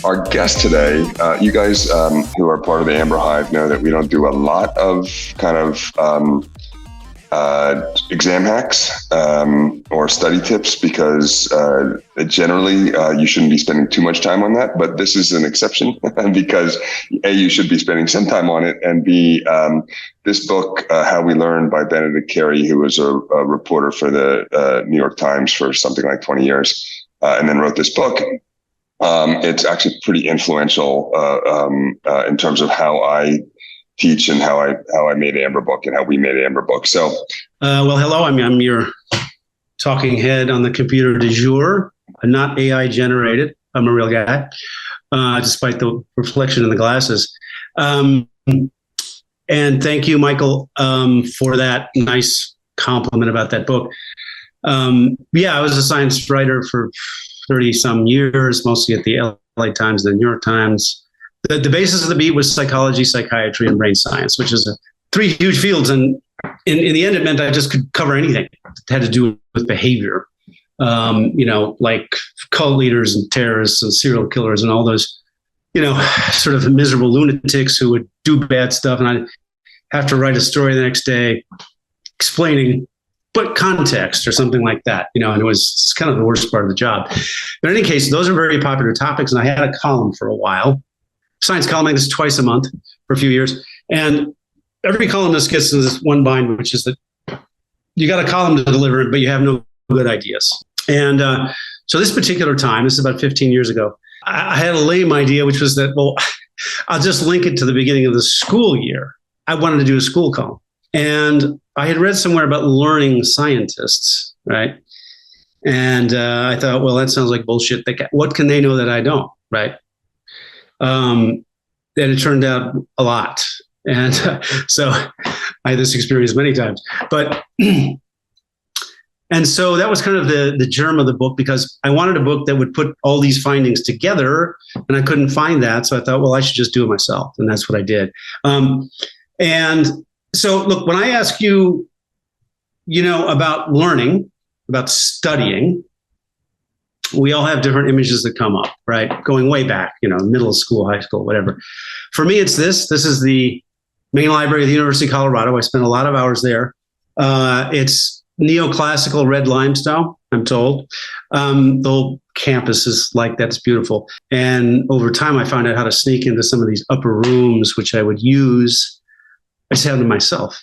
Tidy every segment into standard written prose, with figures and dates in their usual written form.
Our guest today, you guys who are part of the Amber Hive know that we don't do a lot of kind of exam hacks or study tips because generally you shouldn't be spending too much time on that. But this is an exception because A, you should be spending some time on it, and B, this book, How We Learn by Benedict Carey, who was a reporter for the New York Times for something like 20 years and then wrote this book. It's actually pretty influential in terms of how I teach and how I made Amber Book and how we made Amber Book. So, well, hello. I'm your talking head on the computer du jour. I'm not AI generated. I'm a real guy, despite the reflection in the glasses. And thank you, Michael, for that nice compliment about that book. I was a science writer for 30 some years, mostly at the LA Times and the New York Times. The basis of the beat was psychology, psychiatry, and brain science, which is three huge fields. And in the end, it meant I just could cover anything that had to do with behavior, like cult leaders and terrorists and serial killers and all those, sort of miserable lunatics who would do bad stuff. And I'd have to write a story the next day explaining what context or something like that, and it was kind of the worst part of the job. But in any case, those are very popular topics. And I had a column for a while. Science column, like this twice a month for a few years. And every columnist gets in this one bind, which is that you got a column to deliver, but you have no good ideas. And so this particular time, this is about 15 years ago, I had a lame idea, which was that, well, I'll just link it to the beginning of the school year. I wanted to do a school column. And I had read somewhere about learning scientists, right? And I thought, well, that sounds like bullshit. What can they know that I don't, right? And it turned out a lot. And so I had this experience many times. But and so that was kind of the germ of the book, because I wanted a book that would put all these findings together, and I couldn't find that. So I thought, well, I should just do it myself. And that's what I did. And so, look, when I ask you, about learning, about studying, we all have different images that come up, right? Going way back, middle school, high school, whatever. For me, it's this. This is the main library of the University of Colorado. I spent a lot of hours there. It's neoclassical red limestone, I'm told. The whole campus is like that. It's beautiful. And over time, I found out how to sneak into some of these upper rooms, which I would use. I just had them myself,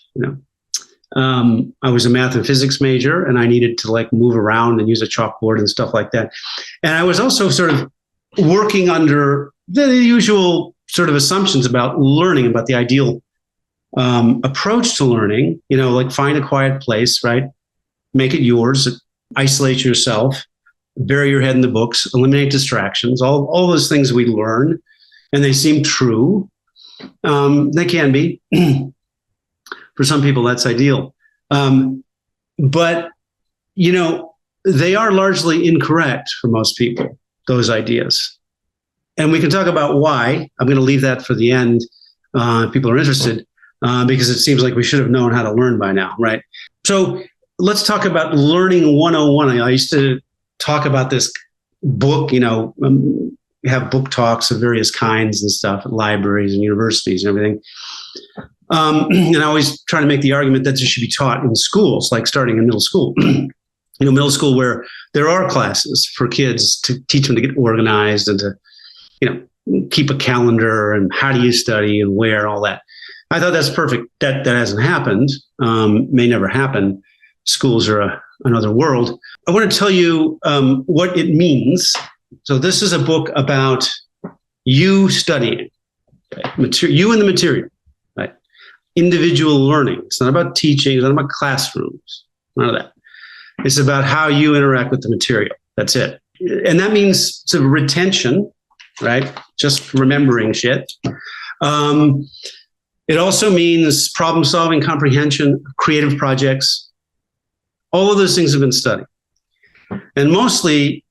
I was a math and physics major, and I needed to move around and use a chalkboard and stuff like that. And I was also sort of working under the usual sort of assumptions about learning, about the ideal approach to learning, find a quiet place, right? Make it yours, isolate yourself, bury your head in the books, eliminate distractions, all those things we learn, and they seem true. They can be. For some people, that's ideal. But, they are largely incorrect for most people, those ideas. And we can talk about why. I'm going to leave that for the end if people are interested, because it seems like we should have known how to learn by now, right? So let's talk about Learning 101. I used to talk about this book, have book talks of various kinds and stuff at libraries and universities and everything. And I always try to make the argument that this should be taught in schools, like starting in middle school. Middle school where there are classes for kids to teach them to get organized and to, keep a calendar and how do you study and where, all that. I thought that's perfect. That hasn't happened, may never happen. Schools are another world. I want to tell you what it means. So this is a book about you studying, right? You and the material. Individual learning. It's not about teaching. It's not about classrooms. None of that. It's about how you interact with the material. That's it. And that means sort of retention, right? Just remembering shit. It also means problem solving, comprehension, creative projects. All of those things have been studied. And mostly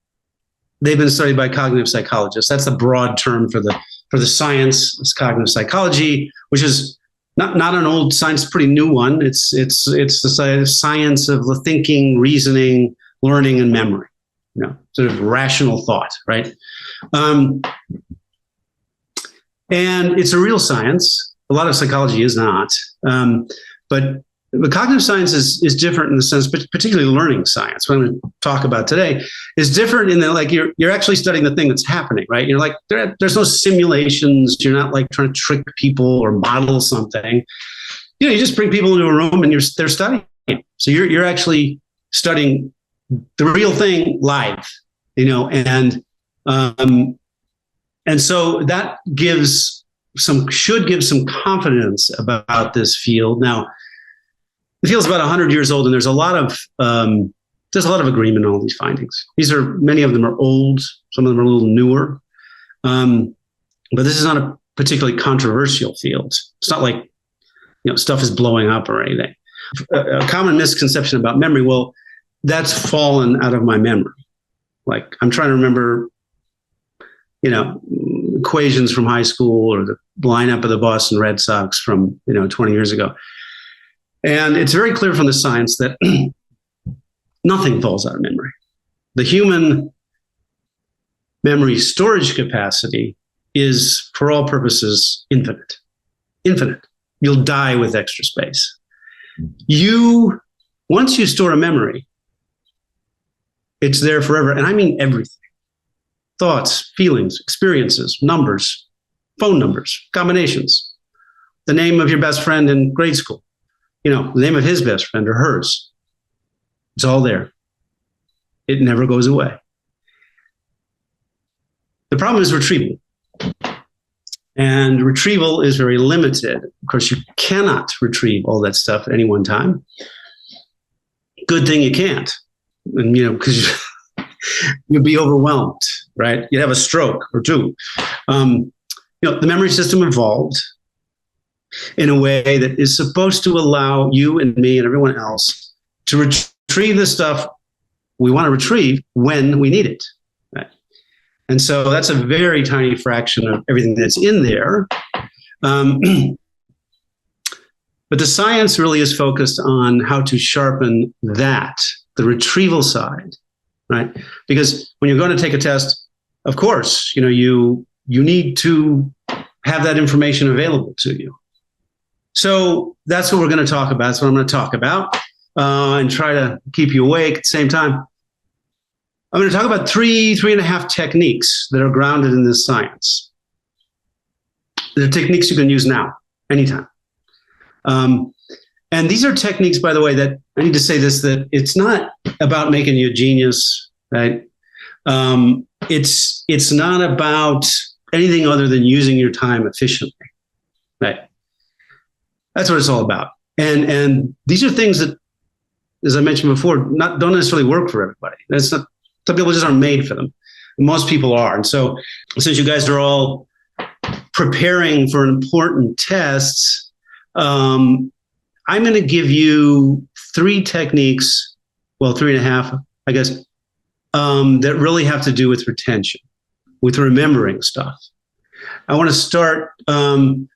they've been studied by cognitive psychologists. That's the broad term for the science. It's cognitive psychology, which is not an old science, pretty new one. It's the science of the thinking, reasoning, learning, and memory. sort of rational thought, right? And it's a real science. A lot of psychology is not. But cognitive science is different in the sense, but particularly learning science, what I'm going to talk about today, is different in that, like, you're actually studying the thing that's happening, right? You're like, there's no simulations. You're not like trying to trick people or model something. You just bring people into a room and they're studying. So you're actually studying the real thing live, and so that should give some confidence about this field. Now, the field's about 100 years old, and there's a lot of agreement on all these findings. Many of them are old, some of them are a little newer, but this is not a particularly controversial field. It's not like stuff is blowing up or anything. A common misconception about memory, well, that's fallen out of my memory. Like, I'm trying to remember, equations from high school or the lineup of the Boston Red Sox from 20 years ago. And it's very clear from the science that nothing falls out of memory. The human memory storage capacity is, for all purposes, infinite. Infinite. You'll die with extra space. Once you store a memory, it's there forever. And I mean everything. Thoughts, feelings, experiences, numbers, phone numbers, combinations, the name of your best friend in grade school, the name of his best friend or hers. It's all there. It never goes away. The problem is retrieval. And retrieval is very limited. Of course, you cannot retrieve all that stuff at any one time. Good thing you can't. And, because you'd be overwhelmed, right? You'd have a stroke or two. The memory system evolved in a way that is supposed to allow you and me and everyone else to retrieve the stuff we want to retrieve when we need it. Right? And so that's a very tiny fraction of everything that's in there. But the science really is focused on how to sharpen that, the retrieval side, right? Because when you're going to take a test, of course, you need to have that information available to you. So that's what we're going to talk about. That's what I'm going to talk about and try to keep you awake at the same time. I'm going to talk about three and a half techniques that are grounded in this science. They're techniques you can use now, anytime. And these are techniques, by the way, that I need to say this, that it's not about making you a genius, right? It's not about anything other than using your time efficiently, right? That's what it's all about. And these are things that, as I mentioned before, don't necessarily work for everybody. That's not, some people just aren't made for them. Most people are. And so since you guys are all preparing for important tests, I'm going to give you three techniques, well, three and a half, I guess, that really have to do with retention, with remembering stuff. I want to start,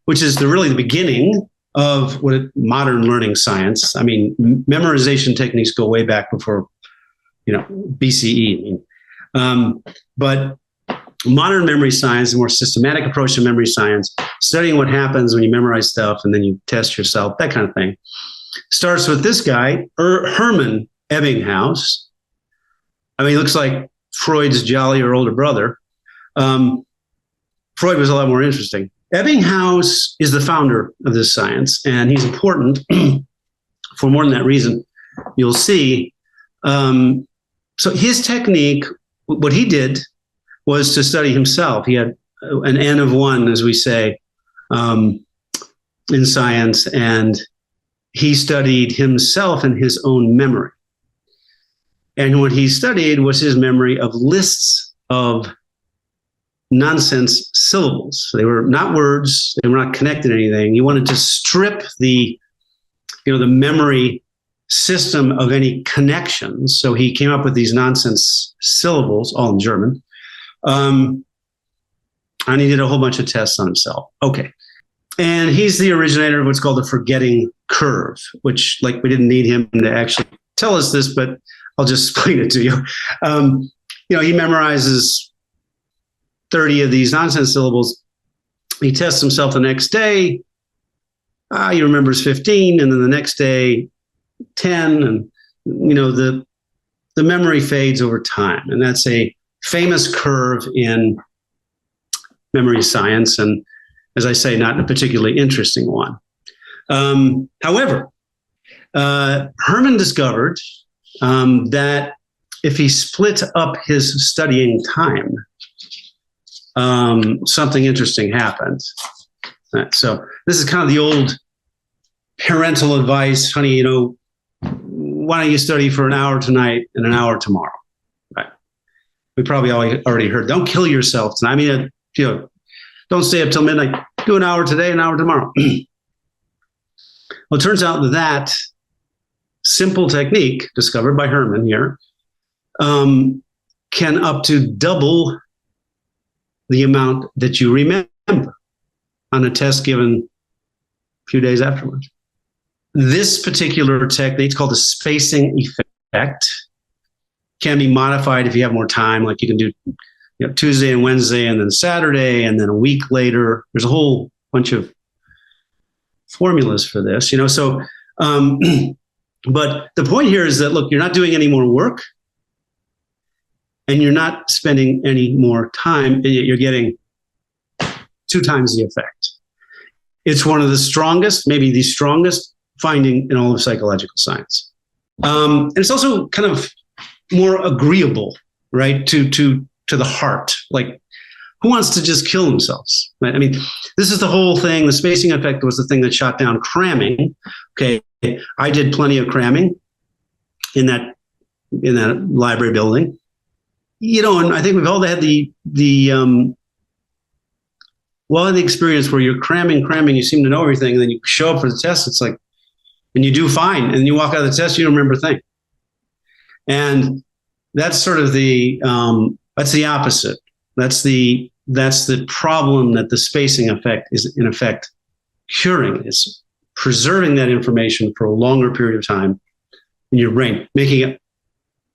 which is really the beginning of modern learning science. I mean, memorization techniques go way back before, BCE. But modern memory science, a more systematic approach to memory science, studying what happens when you memorize stuff and then you test yourself, that kind of thing, starts with this guy, Hermann Ebbinghaus. I mean, he looks like Freud's jollier older brother. Freud was a lot more interesting. Ebbinghaus is the founder of this science, and he's important for more than that reason. You'll see. So his technique, what he did was to study himself. He had an N of one, as we say, in science, and he studied himself and his own memory. And what he studied was his memory of lists of nonsense syllables. They were not words. They were not connected to anything. He wanted to strip the memory system of any connections. So he came up with these nonsense syllables, all in German. And he did a whole bunch of tests on himself. Okay. And he's the originator of what's called the forgetting curve, which, we didn't need him to actually tell us this, but I'll just explain it to you. he memorizes 30 of these nonsense syllables. He tests himself the next day. He remembers 15, and then the next day, 10. And, the memory fades over time. And that's a famous curve in memory science. And as I say, not a particularly interesting one. However, Herman discovered that if he split up his studying time, something interesting happened. So this is kind of the old parental advice, honey, why don't you study for an hour tonight and an hour tomorrow? Right? We probably already heard, don't kill yourself tonight. I mean, don't stay up till midnight. Do an hour today, an hour tomorrow. Well, it turns out that simple technique discovered by Herman here can up to double the amount that you remember on a test given a few days afterwards. This particular technique, it's called the spacing effect, can be modified if you have more time. Like you can do Tuesday and Wednesday and then Saturday and then a week later. There's a whole bunch of formulas for this, So, but the point here is that, look, you're not doing any more work and you're not spending any more time, and yet you're getting 2 times the effect. It's one of the strongest, maybe the strongest finding in all of psychological science. And it's also kind of more agreeable, right, to the heart. Like, who wants to just kill themselves? Right? I mean, this is the whole thing. The spacing effect was the thing that shot down cramming. Okay, I did plenty of cramming in that library building. And I think we've all had the experience where you're cramming, you seem to know everything, and then you show up for the test, it's like, and you do fine, and you walk out of the test, you don't remember a thing. And that's sort of that's the opposite. That's the problem that the spacing effect is in effect curing, is preserving that information for a longer period of time in your brain, making it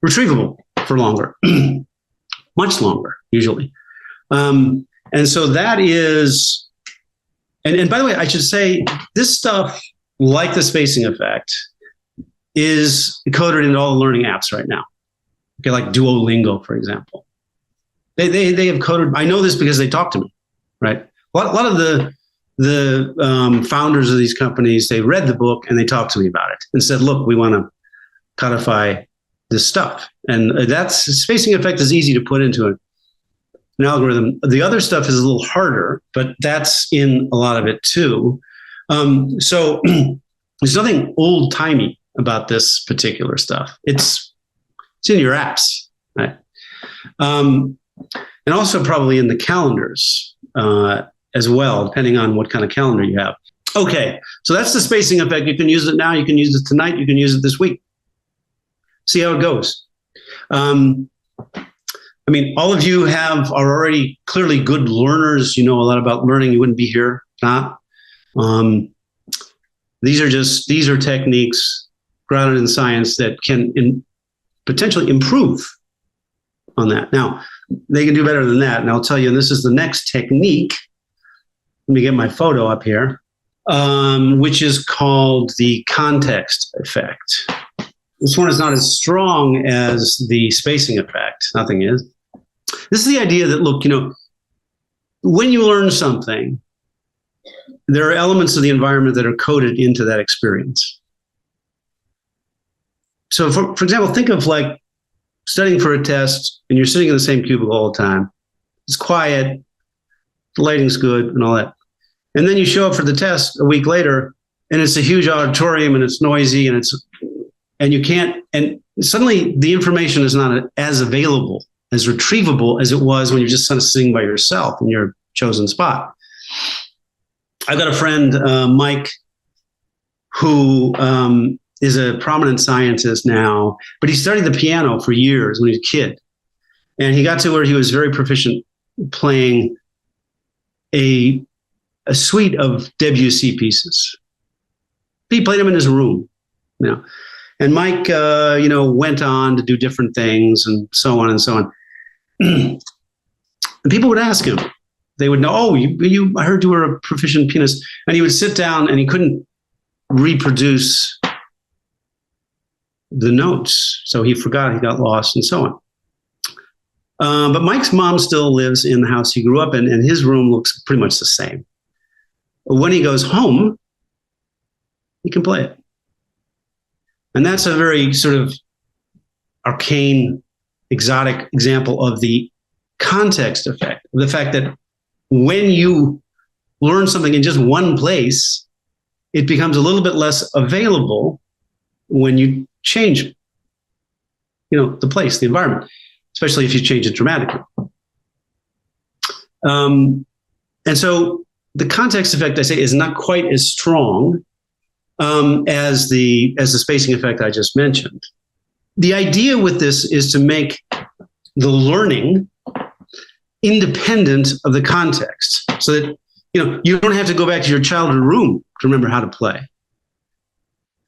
retrievable for longer, much longer, usually. And so that is, and by the way, I should say this stuff, like the spacing effect, is coded into all the learning apps right now. Okay, like Duolingo, for example. They have coded. I know this because they talk to me, right? A lot of the founders of these companies, they read the book and they talked to me about it and said, look, we want to codify this stuff. And that's spacing effect is easy to put into an algorithm. The other stuff is a little harder, but that's in a lot of it too. So there's nothing old timey about this particular stuff. It's in your apps, right? And also probably in the calendars as well, depending on what kind of calendar you have. Okay, so that's the spacing effect. You can use it now, you can use it tonight, you can use it this week. See how it goes. I mean, all of you are already clearly good learners. You know a lot about learning. You wouldn't be here if not. These are techniques grounded in science that can potentially improve on that. Now, they can do better than that. And I'll tell you, and this is the next technique. Let me get my photo up here, which is called the context effect. This one is not as strong as the spacing effect. Nothing is. This is the idea that, look, when you learn something, there are elements of the environment that are coded into that experience. So, for example, think of like studying for a test and you're sitting in the same cubicle all the time. It's quiet, the lighting's good and all that. And then you show up for the test a week later and it's a huge auditorium and it's noisy and suddenly the information is not as available, as retrievable as it was when you're just kind of sitting by yourself in your chosen spot. I've got a friend, Mike, who is a prominent scientist now, but he studied the piano for years when he was a kid. And he got to where he was very proficient playing a suite of Debussy pieces. He played them in his room, And Mike, went on to do different things and so on and so on. and people would ask him, they would know, oh, I heard you were a proficient pianist. And he would sit down and he couldn't reproduce the notes. So he forgot, he got lost and so on. But Mike's mom still lives in the house he grew up in, and his room looks pretty much the same. When he goes home, he can play it. And that's a very sort of arcane, exotic example of the context effect, the fact that when you learn something in just one place, it becomes a little bit less available when you change, the place, the environment, especially if you change it dramatically. And so the context effect, I say, is not quite as strong as the spacing effect I just mentioned. The idea with this is to make the learning independent of the context, so that you don't have to go back to your childhood room to remember how to play.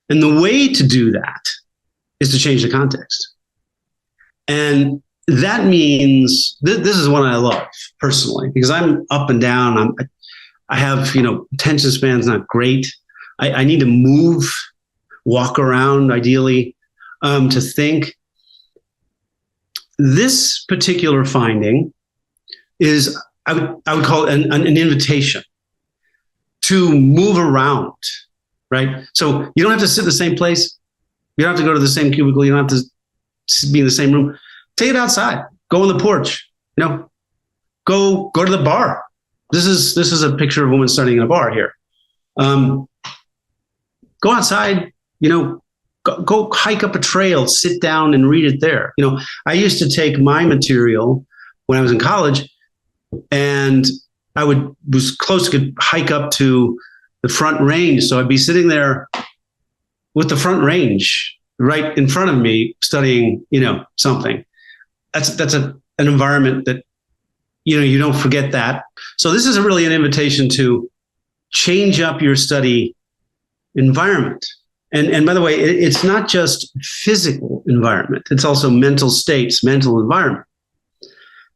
And the way to do that is to change the context. And that means this is one I love personally, because I'm up and down. I have, attention span's not great. I need to move, walk around, ideally, to think. This particular finding is, I would call it an invitation to move around, right? So you don't have to sit in the same place. You don't have to go to the same cubicle. You don't have to be in the same room. Take it outside. Go on the porch. Go to the bar. This is a picture of a woman starting in a bar here. Go outside. Go hike up a trail. Sit down and read it there. I used to take my material when I was in college, and I was close to hike up to the Front Range. So I'd be sitting there with the Front Range right in front of me, studying, something. That's an environment that, you don't forget that. So this is really an invitation to change up your study environment. And by the way, it's not just physical environment. It's also mental states, mental environment.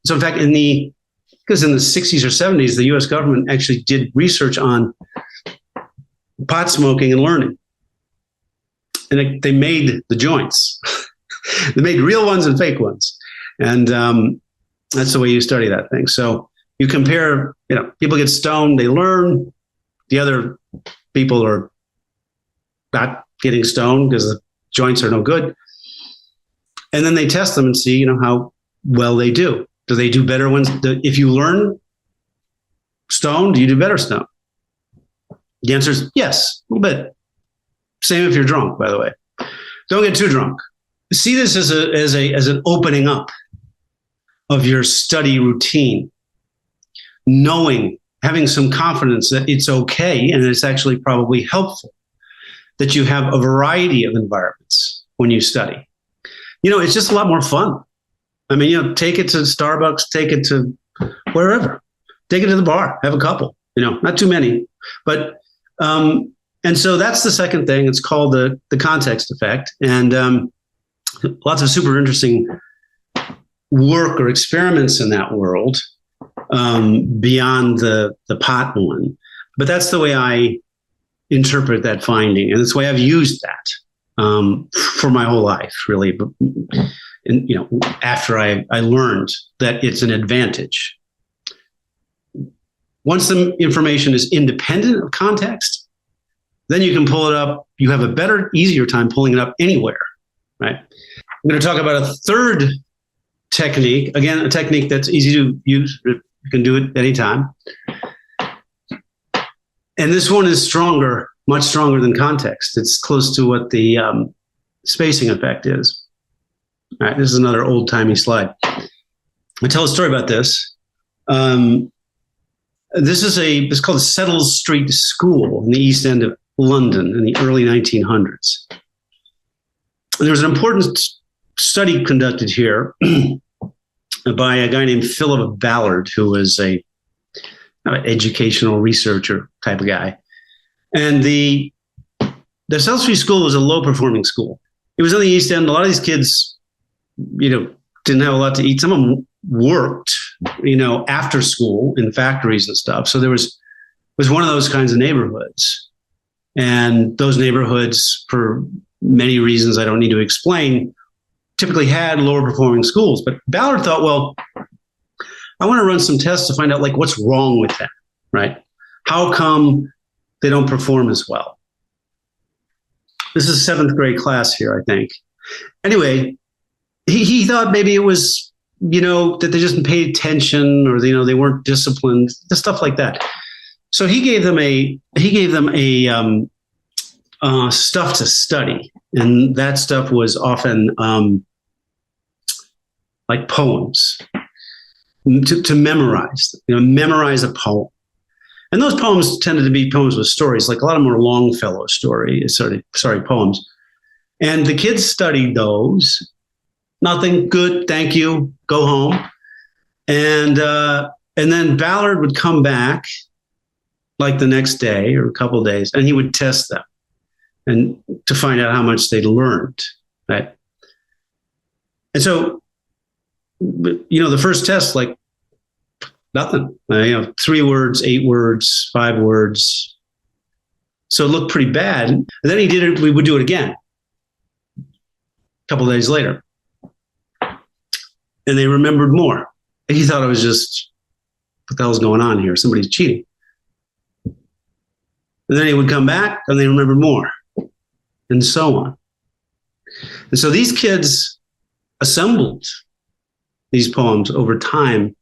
So in fact, because in the 60s or 70s, the US government actually did research on pot smoking and learning. And they made the joints. They made real ones and fake ones. And that's the way you study that thing. So you compare, people get stoned, they learn. The other people are not getting stoned because the joints are no good. And then they test them and see, how well they do. Do they do better if you learn stoned, do you do better stoned? The answer is yes, a little bit. Same if you're drunk, by the way. Don't get too drunk. See this as an opening up of your study routine, having some confidence that it's okay and it's actually probably helpful, that you have a variety of environments when you study. It's just a lot more fun. I mean, take it to Starbucks, take it to wherever, take it to the bar, have a couple, not too many, but, and so that's the second thing. It's called the context effect. And lots of super interesting work or experiments in that world beyond the pot one. But that's the way I interpret that finding. And that's the way I've used that for my whole life, really. But, after I learned that it's an advantage. Once the information is independent of context, then you can pull it up. You have a better, easier time pulling it up anywhere, right? I'm going to talk about a third technique. Again, a technique that's easy to use. You can do it anytime. And this one is stronger, much stronger than context. It's close to what the spacing effect is. All right, this is another old-timey slide. I tell a story about this. It's called Settle Street School in the East End of London in the early 1900s. And there was an important study conducted here by a guy named Philip Ballard, who was an educational researcher type of guy. And the Settle Street School was a low-performing school. It was in the East End. A lot of these kids, didn't have a lot to eat. Some of them worked, after school in factories and stuff. So there was one of those kinds of neighborhoods. And those neighborhoods, for many reasons I don't need to explain, typically had lower performing schools. But Ballard thought, well, I want to run some tests to find out what's wrong with them, right? How come they don't perform as well? This is a 7th grade class here, I think. Anyway, he thought maybe it was, that they just paid attention, or they weren't disciplined, stuff like that. So he gave them a stuff to study, and that stuff was often like poems to memorize. Memorize a poem, and those poems tended to be poems with stories. Like a lot of them were Longfellow poems, and the kids studied those. Nothing good, thank you, go home, and then Ballard would come back like the next day or a couple of days, and he would test them and to find out how much they'd learned, right? And so, the first test, nothing, 3 words, 8 words, 5 words. So it looked pretty bad. And then we would do it again a couple of days later. And they remembered more. And he thought it was just, what the hell's going on here? Somebody's cheating. And then he would come back and they remembered more, and so on. And so these kids assembled these poems over time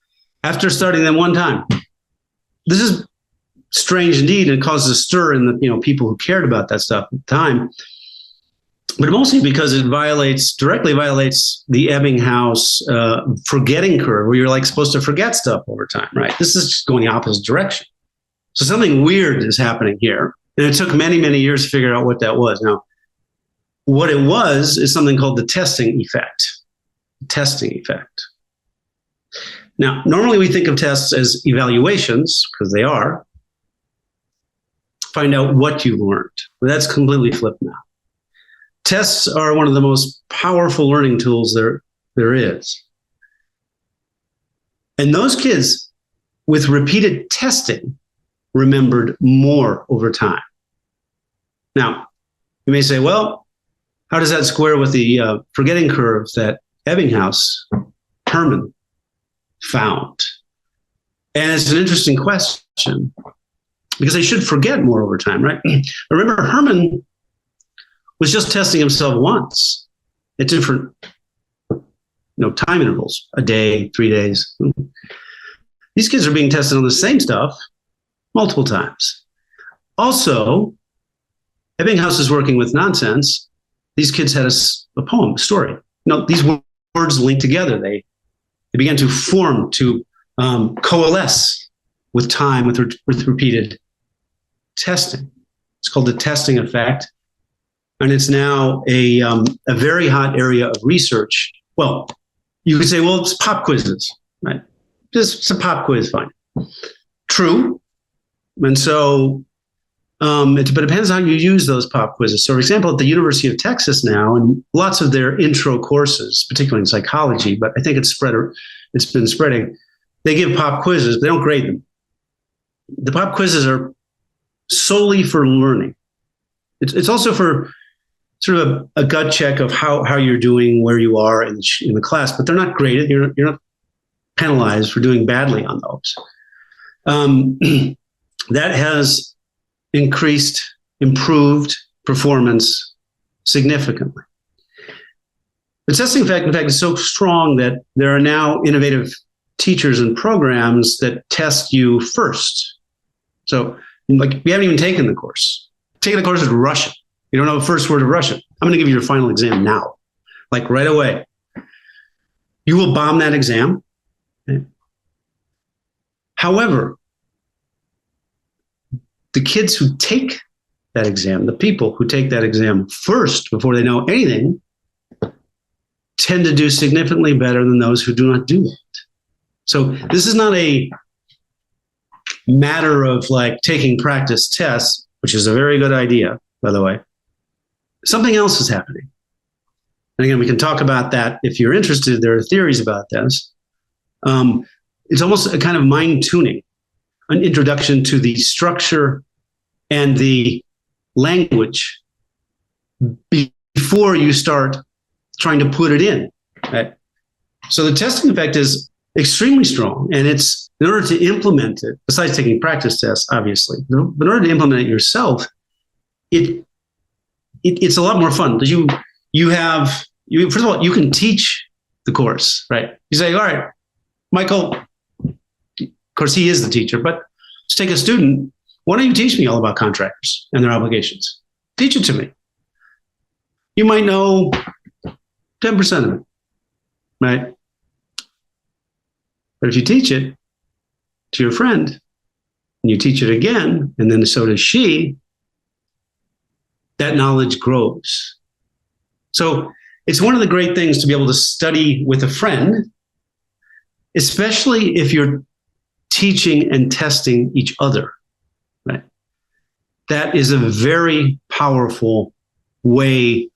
after studying them one time. This is strange indeed, and it causes a stir in the people who cared about that stuff at the time. But mostly because it directly violates the Ebbinghaus forgetting curve, where you're supposed to forget stuff over time, right? This is just going the opposite direction. So something weird is happening here. And it took many, many years to figure out what that was. Now, what it was is something called the testing effect. Testing effect. Now, normally we think of tests as evaluations, because they are. Find out what you learned. But that's completely flipped now. Tests are one of the most powerful learning tools there is. And those kids with repeated testing remembered more over time. Now, you may say, well, how does that square with the forgetting curve that Hermann found? And it's an interesting question, because they should forget more over time, right? Remember, Hermann was just testing himself once at different time intervals, a day, 3 days. These kids are being tested on the same stuff multiple times. Also, Ebbinghaus is working with nonsense. These kids had a poem, a story. These words linked together. They began to form, to coalesce with time, with repeated testing. It's called the testing effect. And it's now a very hot area of research. Well, you could say, well, it's pop quizzes, right? Just a pop quiz, fine. True. And so, but it depends on how you use those pop quizzes. So, for example, at the University of Texas now, and lots of their intro courses, particularly in psychology, but I think it's been spreading, they give pop quizzes, but they don't grade them. The pop quizzes are solely for learning. It's also for sort of a gut check of how you're doing, where you are in the class, but they're not graded. You're not penalized for doing badly on those. That has improved performance significantly. The testing effect, in fact, is so strong that there are now innovative teachers and programs that test you first. So, you haven't even taken the course. Taking the course is Russian. You don't know the first word of Russian. I'm going to give you your final exam now, right away. You will bomb that exam. Okay? However, the kids who take that exam, the people who take that exam first before they know anything, tend to do significantly better than those who do not do it. So this is not a matter of taking practice tests, which is a very good idea, by the way. Something else is happening. And again, we can talk about that if you're interested. There are theories about this. It's almost a kind of mind tuning, an introduction to the structure and the language before you start trying to put it in. Right? So the testing effect is extremely strong, and it's in order to implement it, besides taking practice tests, obviously, in order to implement it yourself, it's a lot more fun because first of all, you can teach the course, right? You say, all right, Michael, of course he is the teacher, but let's take a student. Why don't you teach me all about contractors and their obligations? Teach it to me. You might know 10% of it, right? But if you teach it to your friend and you teach it again, and then so does she, that knowledge grows. So it's one of the great things to be able to study with a friend, especially if you're teaching and testing each other, right? That is a very powerful way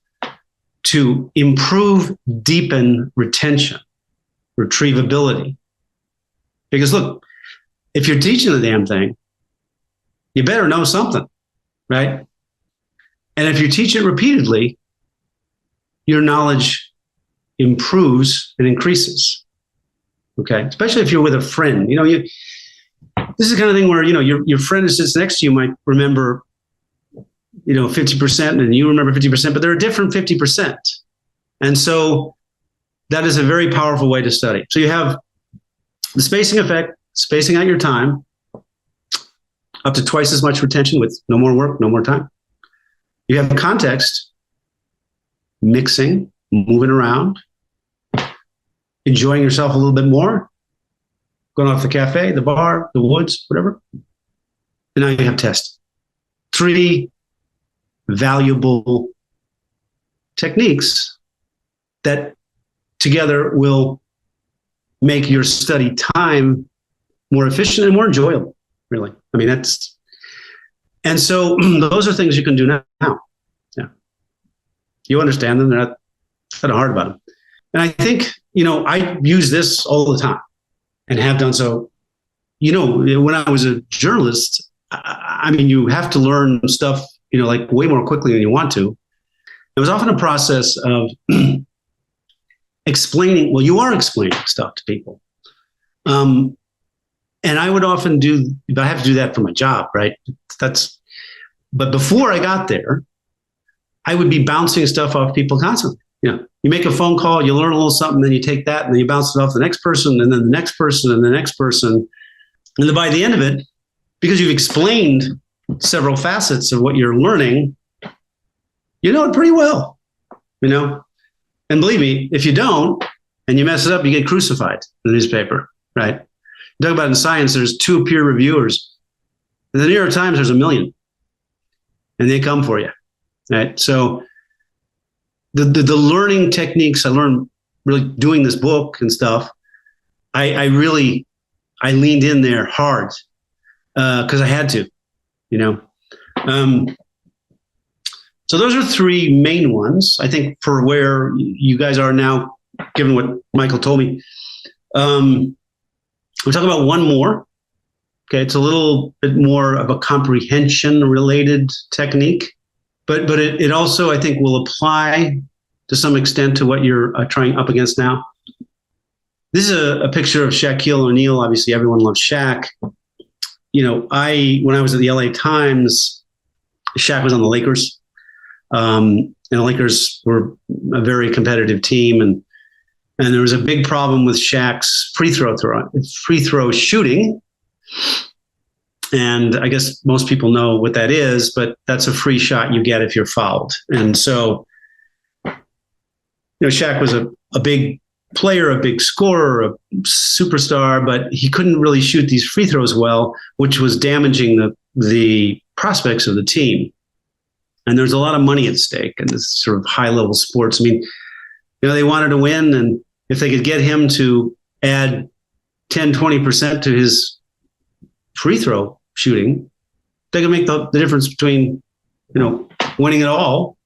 to improve, deepen retention, retrievability. Because look, if you're teaching the damn thing, you better know something, right? And if you teach it repeatedly, your knowledge improves and increases. Okay, especially if you're with a friend. This is the kind of thing where your friend who sits next to you might remember 50%, and you remember 50%, but they're a different 50%. And so that is a very powerful way to study. So you have the spacing effect, spacing out your time, up to twice as much retention with no more work, no more time. You have context, mixing, moving around, enjoying yourself a little bit more, going off the cafe, the bar, the woods, whatever. And now you have test. 3 valuable techniques that together will make your study time more efficient and more enjoyable, really. I mean, and so those are things you can do now. Yeah. You understand them. They're not kind of hard about them. And I think, I use this all the time and have done so. When I was a journalist, I mean, you have to learn stuff, like way more quickly than you want to. It was often a process of explaining. Well, you are explaining stuff to people. And I would often but I have to do that for my job, right? But before I got there, I would be bouncing stuff off people constantly. You make a phone call, you learn a little something, then you take that and then you bounce it off the next person and then the next person and the next person. And then by the end of it, because you've explained several facets of what you're learning, you know it pretty well, And believe me, if you don't and you mess it up, you get crucified in the newspaper, right? Talk about in science, there's 2 peer reviewers. In the New York Times, there's 1 million. And they come for you, right? So the learning techniques I learned really doing this book and stuff, I leaned in there hard because I had to, So those are 3 main ones, I think, for where you guys are now, given what Michael told me. We'll talk about one more. Okay, it's a little bit more of a comprehension-related technique, but it also, I think, will apply to some extent to what you're trying up against now. This is a picture of Shaquille O'Neal. Obviously, everyone loves Shaq. When I was at the LA Times, Shaq was on the Lakers. And the Lakers were a very competitive team, and there was a big problem with Shaq's free throw shooting. And I guess most people know what that is, but that's a free shot you get if you're fouled. And so, Shaq was a big player, a big scorer, a superstar, but he couldn't really shoot these free throws well, which was damaging the prospects of the team. And there's a lot of money at stake in this sort of high-level sports. I mean, they wanted to win, and if they could get him to add 10, 20% to his free throw shooting, they could make the difference between, winning it all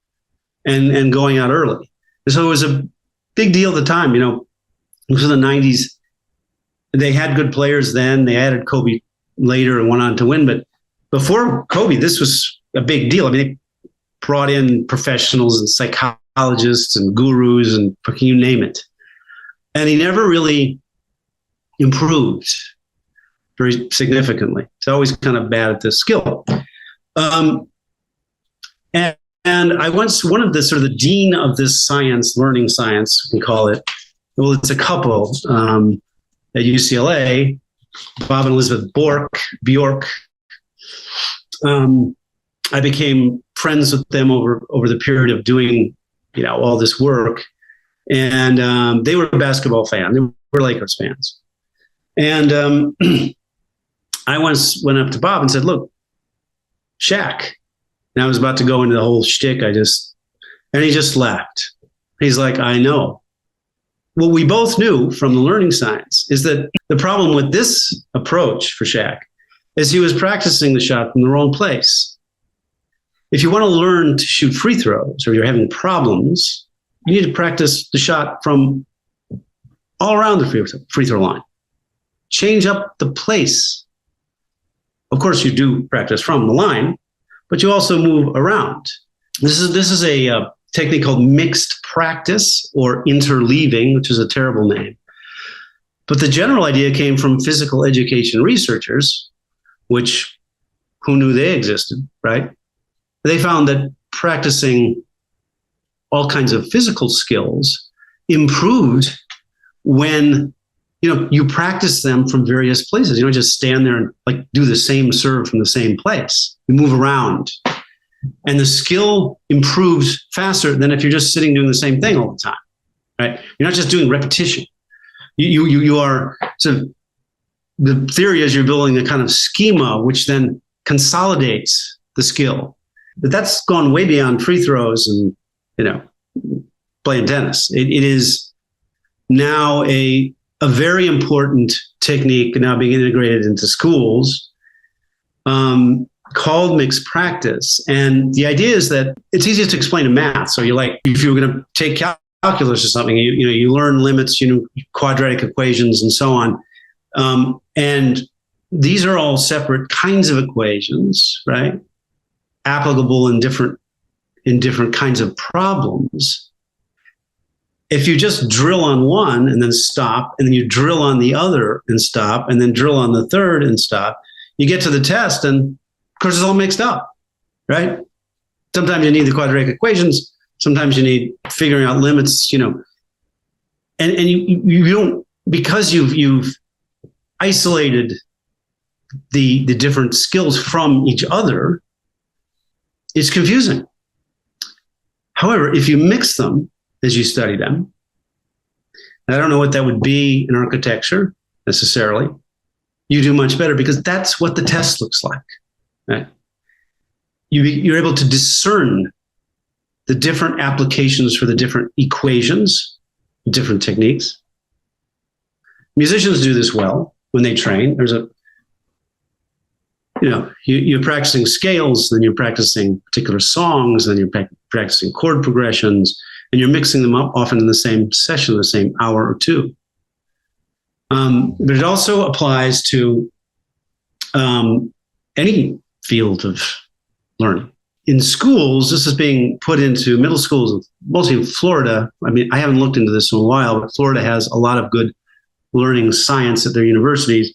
and going out early. And so it was a big deal at the time. It was in the 90s. they had good players then. They added Kobe later and went on to win. But before Kobe, this was a big deal. I mean, they brought in professionals and psychologists and gurus and you name it. And he never really improved very significantly. He's always kind of bad at the skill. And I once, one of the sort of the dean of this science, learning science, we call it, well, it's a couple at UCLA, Bob and Elizabeth Bjork. I became friends with them over the period of doing, all this work. And they were a basketball fan. They were Lakers fans. And I once went up to Bob and said, look, Shaq. And I was about to go into the whole shtick. And he just laughed. He's like, I know. What we both knew from the learning science is that the problem with this approach for Shaq is he was practicing the shot from the wrong place. If you want to learn to shoot free throws or you're having problems, you need to practice the shot from all around the free throw line. Change up the place. Of course, you do practice from the line, but you also move around. This is a technique called mixed practice or interleaving, which is a terrible name. But the general idea came from physical education researchers, which who knew they existed, right? They found that practicing all kinds of physical skills improved when you practice them from various places. You don't just stand there and like do the same serve from the same place. You move around. And the skill improves faster than if you're just sitting doing the same thing all the time, right? You're not just doing repetition. You are sort of, the theory is you're building a kind of schema which then consolidates the skill. But that's gone way beyond free throws and, playing tennis. It is now a very important technique now being integrated into schools called mixed practice. And the idea is that it's easiest to explain in math. So if you were going to take calculus or something, you learn limits, quadratic equations and so on. And these are all separate kinds of equations, right? Applicable in different kinds of problems. If you just drill on one and then stop, and then you drill on the other and stop, and then drill on the third and stop, you get to the test and of course it's all mixed up, right? Sometimes you need the quadratic equations. Sometimes you need figuring out limits, and you don't, because you've isolated the different skills from each other, it's confusing. However, if you mix them as you study them, and I don't know what that would be in architecture necessarily, you do much better because that's what the test looks like, right? You're able to discern the different applications for the different equations, different techniques. Musicians do this well when they train. There's you're practicing scales, then you're practicing particular songs, then you're practicing chord progressions, and you're mixing them up often in the same session, the same hour or two. But it also applies to any field of learning. In schools, this is being put into middle schools, mostly in Florida. I mean, I haven't looked into this in a while, but Florida has a lot of good learning science at their universities.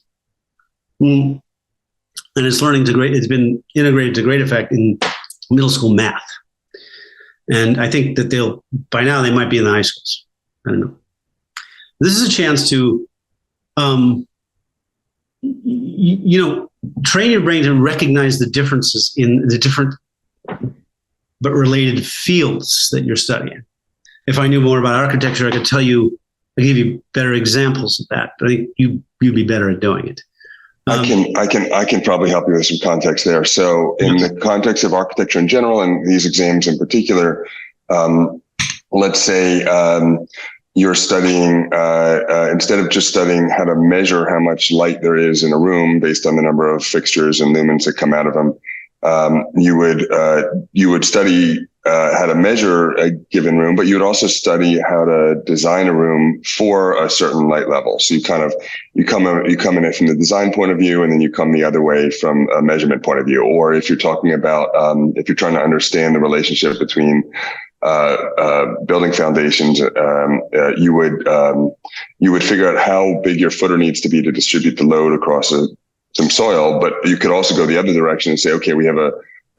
And it's been integrated to great effect in middle school math. And I think that by now they might be in the high schools. I don't know. This is a chance to, train your brain to recognize the differences in the different but related fields that you're studying. If I knew more about architecture, I could give you better examples of that. But I think you'd be better at doing it. I can probably help you with some context there. So in the context of architecture in general, and these exams in particular, let's say you're studying, instead of just studying how to measure how much light there is in a room based on the number of fixtures and lumens that come out of them, you would study how to measure a given room, but you would also study how to design a room for a certain light level. So you come in it from the design point of view, and then you come the other way from a measurement point of view. Or if you're talking about, if you're trying to understand the relationship between building foundations, you would figure out how big your footer needs to be to distribute the load across some soil. But you could also go the other direction and say, okay, we have a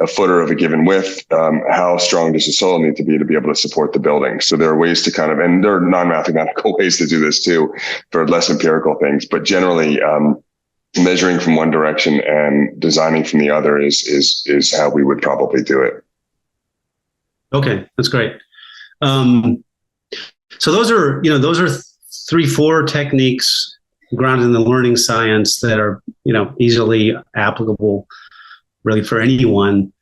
footer of a given width. How strong does the soil need to be able to support the building? So there are ways to and there are non-mathematical ways to do this too for less empirical things. But generally, measuring from one direction and designing from the other is how we would probably do it. Okay, that's great. So those are 3-4 techniques grounded in the learning science that are, easily applicable really for anyone.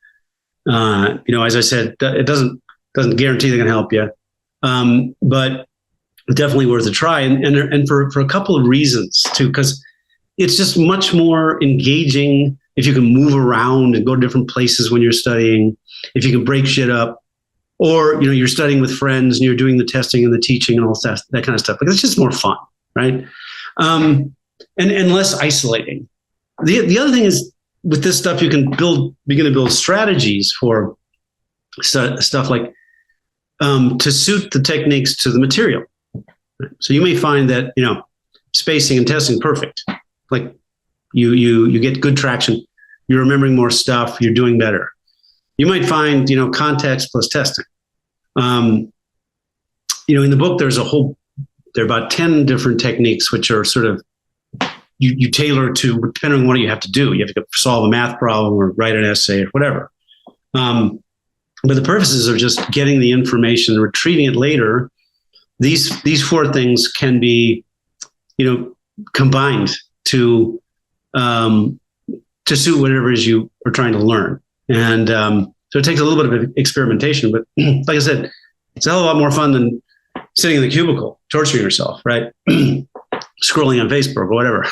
As I said, it doesn't guarantee they're going to help you, but definitely worth a try. And for a couple of reasons too, because it's just much more engaging if you can move around and go to different places when you're studying, if you can break shit up, or, you're studying with friends and you're doing the testing and the teaching and all that kind of stuff. Like, it's just more fun, right? And less isolating. The other thing is, with this stuff, you can begin to build strategies for stuff like to suit the techniques to the material. So you may find that, spacing and testing perfect. Like you get good traction, you're remembering more stuff, you're doing better. You might find, context plus testing. In the book, there are about 10 different techniques, which are sort of, you tailor to, depending on what you have to do. You have to solve a math problem or write an essay or whatever. But the purposes of just getting the information, retrieving it later, these 4 things can be, combined to suit whatever it is you are trying to learn. And so it takes a little bit of experimentation, but like I said, it's a hell of a lot more fun than sitting in the cubicle, torturing yourself, right? Scrolling on Facebook or whatever.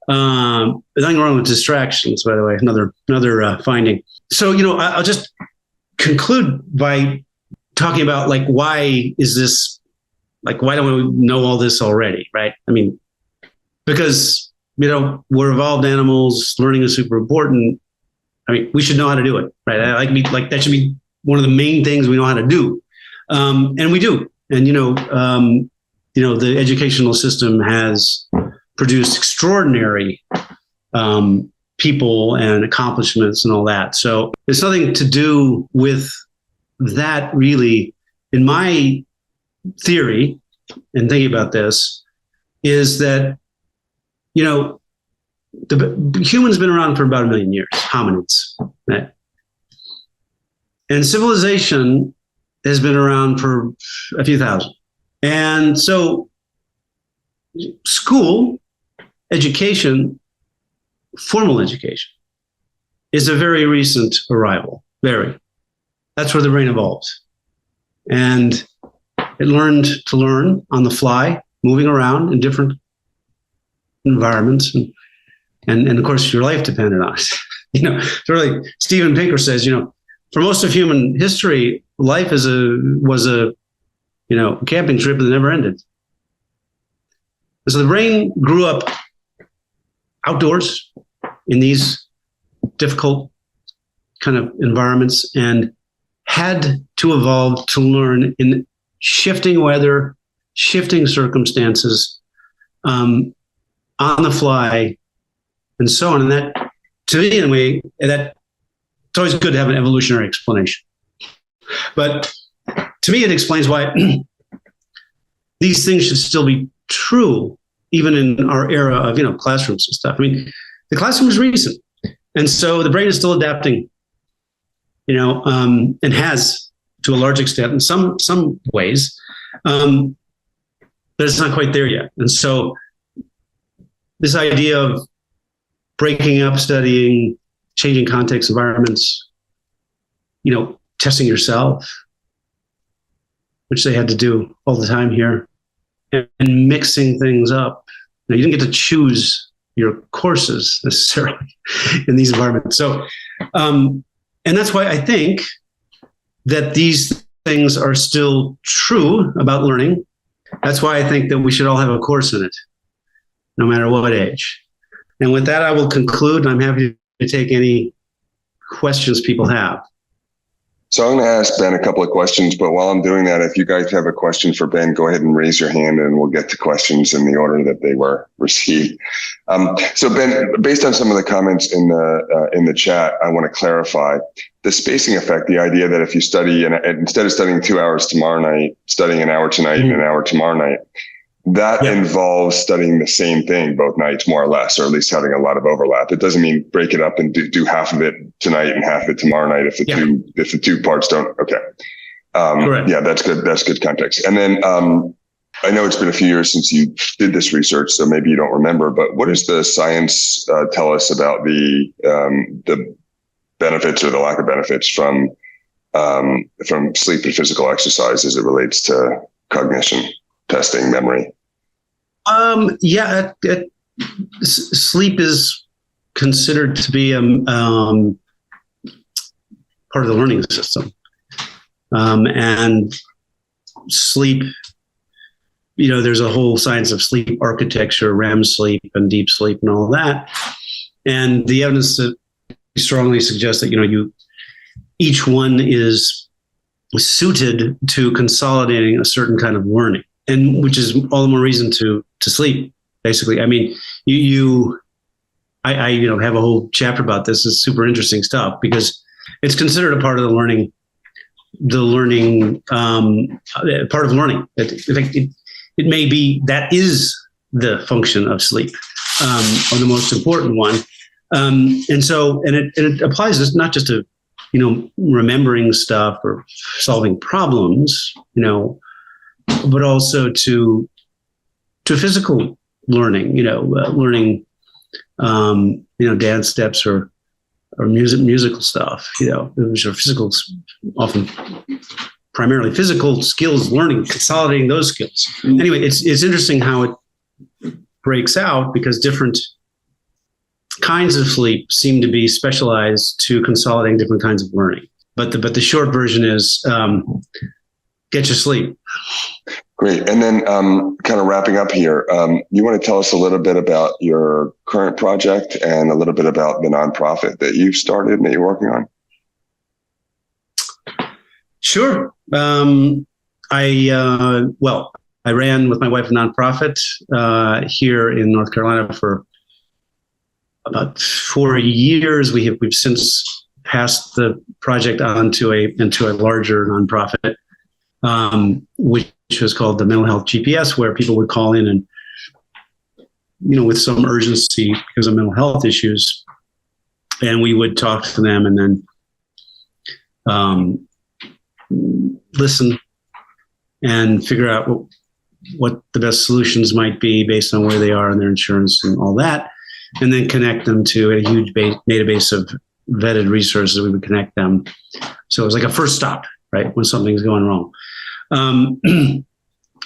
There's nothing wrong with distractions, by the way, another finding. So, I'll just conclude by talking about why don't we know all this already, right? I mean, because, we're evolved animals, learning is super important. I mean, we should know how to do it, right? That should be one of the main things we know how to do. And we do. And, the educational system has produced extraordinary people and accomplishments and all that. So it's nothing to do with that, really. In my theory, and thinking about this, is that, the humans been around for about 1 million years, hominids, right? And civilization has been around for a few thousand. And so school, education, formal education is a very recent arrival, very. That's where the brain evolves. And it learned to learn on the fly, moving around in different environments. And of course, your life depended on it. Sort of like Steven Pinker says, for most of human history, life was a camping trip that never ended. And so the brain grew up outdoors in these difficult kind of environments and had to evolve to learn in shifting weather, shifting circumstances, on the fly, and so on. And that, to me, in a way, that it's always good to have an evolutionary explanation. But to me, it explains why these things should still be true, even in our era of, classrooms and stuff. I mean, the classroom is recent. And so the brain is still adapting, and has to a large extent in some ways, but it's not quite there yet. And so this idea of breaking up, studying, changing context, environments, testing yourself, which they had to do all the time here, and mixing things up. Now, you didn't get to choose your courses necessarily in these environments. So And that's why I think that these things are still true about learning. That's why I think that we should all have a course in it, no matter what age. And with that, I will conclude. I'm happy to take any questions people have. So I'm going to ask Ben a couple of questions, but while I'm doing that, if you guys have a question for Ben, go ahead and raise your hand and we'll get to questions in the order that they were received. So Ben, based on some of the comments in the chat, I want to clarify the spacing effect, the idea that if you study, and instead of studying 2 hours tomorrow night, studying an hour tonight and an hour tomorrow night, that involves studying the same thing both nights, more or less, or at least having a lot of overlap. It doesn't mean break it up and do half of it tonight and half of it tomorrow night if the two parts don't. Okay. Yeah, that's good. That's good context. And then I know it's been a few years since you did this research, so maybe you don't remember, but what does the science tell us about the benefits or the lack of benefits from sleep and physical exercise as it relates to cognition, testing, memory? Sleep is considered to be part of the learning system. And sleep, there's a whole science of sleep architecture, REM sleep and deep sleep and all that. And the evidence that strongly suggests that, each one is suited to consolidating a certain kind of learning. And which is all the more reason to sleep, basically. I mean, I have a whole chapter about this. It's super interesting stuff because it's considered a part of the learning part of learning. It may be that is the function of sleep, or the most important one. And it applies this not just to, remembering stuff or solving problems, but also to physical learning, learning, dance steps or musical stuff, which are physical, often primarily physical skills, learning, consolidating those skills. Anyway, it's interesting how it breaks out because different kinds of sleep seem to be specialized to consolidating different kinds of learning. But the short version is get your sleep. Great. And then kind of wrapping up here, you want to tell us a little bit about your current project and a little bit about the nonprofit that you've started and that you're working on? Sure. I ran with my wife a nonprofit here in North Carolina for about 4 years. We've since passed the project on into a larger nonprofit, which was called the Mental Health GPS, where people would call in and, with some urgency because of mental health issues, and we would talk to them and then listen and figure out what the best solutions might be based on where they are in their insurance and all that, and then connect them to a huge database of vetted resources. We would connect them. So it was like a first stop, right, when something's going wrong.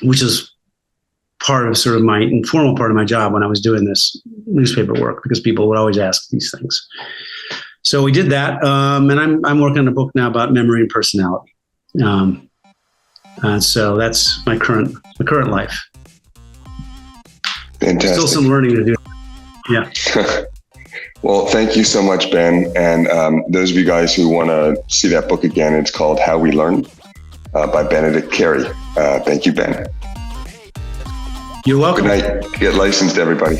Which is part of sort of my informal part of my job when I was doing this newspaper work, because people would always ask these things. So we did that, and I'm working on a book now about memory and personality. And so that's my current life. Fantastic. Still some learning to do. Yeah. Well, thank you so much, Ben. And those of you guys who want to see that book again, it's called How We Learn by Benedict Carey. Thank you, Ben. You're welcome. Good night. Get licensed, everybody.